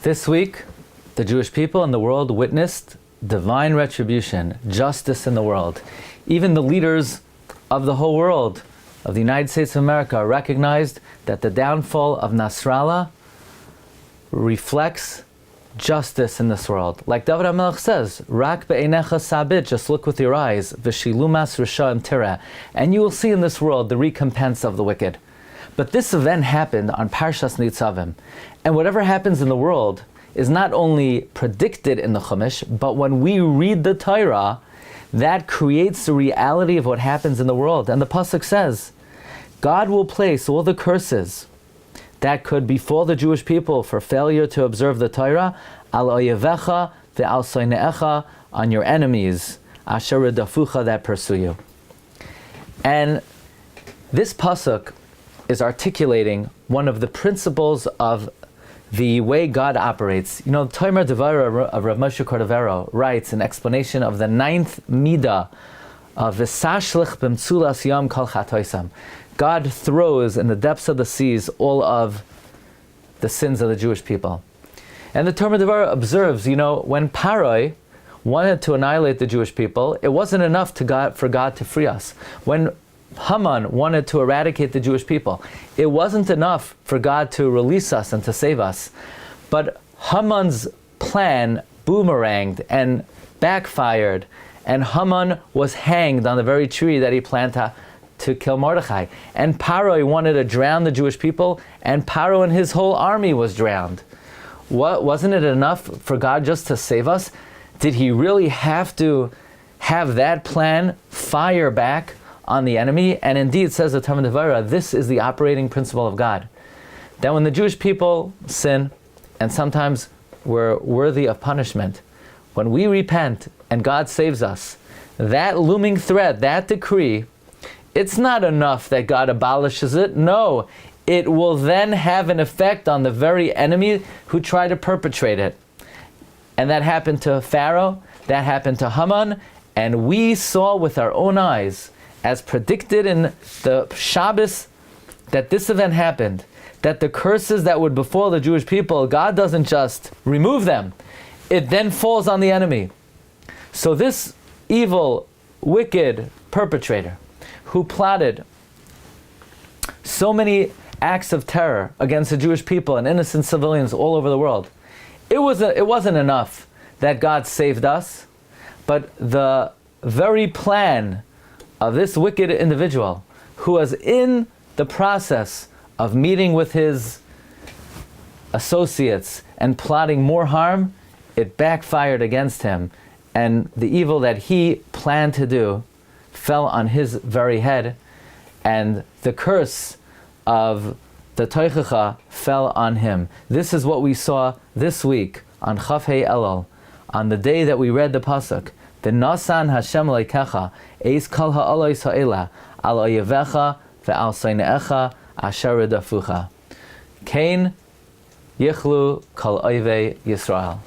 This week, the Jewish people and the world witnessed divine retribution, justice in the world. Even the leaders of the whole world, of the United States of America, recognized that the downfall of Nasrallah reflects justice in this world. Like David HaMelech says, Rak be'einecha sabit, just look with your eyes, v'shilumas risha'im tireh, and you will see in this world the recompense of the wicked. But this event happened on Parshas Nitzavim, and whatever happens in the world is not only predicted in the Chumash, but when we read the Torah, that creates the reality of what happens in the world. And the Pasuk says, God will place all the curses that could befall the Jewish people for failure to observe the Torah, al oyevecha ve'al soineecha, on your enemies, asher redafucha, that pursue you. And this Pasuk is articulating one of the principles of the way God operates. You know, Tomer Devara of Rav Moshe Cordovero writes an explanation of the 9th midah of V'sashlich b'mtzulas yam kol chatoisam. God throws in the depths of the seas all of the sins of the Jewish people. And the Tomer Devara observes, you know, when Paroi wanted to annihilate the Jewish people, it wasn't enough for God to free us. When Haman wanted to eradicate the Jewish people, it wasn't enough for God to release us and to save us. But Haman's plan boomeranged and backfired, and Haman was hanged on the very tree that he planned to kill Mordechai. And Paro wanted to drown the Jewish people, and Paro and his whole army was drowned. Wasn't it enough for God just to save us? Did he really have to have that plan fire back on the enemy? And indeed, says the Tomer Devara, this is the operating principle of God. That when the Jewish people sin, and sometimes we're worthy of punishment, when we repent and God saves us, that looming threat, that decree, it's not enough that God abolishes it. No, it will then have an effect on the very enemy who tried to perpetrate it. And that happened to Pharaoh, that happened to Haman, and we saw with our own eyes, as predicted in the Shabbos, that this event happened, that the curses that would befall the Jewish people, God doesn't just remove them, it then falls on the enemy. So this evil, wicked perpetrator who plotted so many acts of terror against the Jewish people and innocent civilians all over the world, it wasn't enough that God saved us, but the very plan of this wicked individual who was in the process of meeting with his associates and plotting more harm, it backfired against him, and the evil that he planned to do fell on his very head, and the curse of the Toichacha fell on him. This is what we saw this week on Chaf Hei Elul, on the day that we read the Pasuk, V'nasan Hashem leikecha, eis kol ha'olois ha'ela, al oyevecha ve'al soineecha, asher redafucha. Kain yichlu kol oivei Yisrael.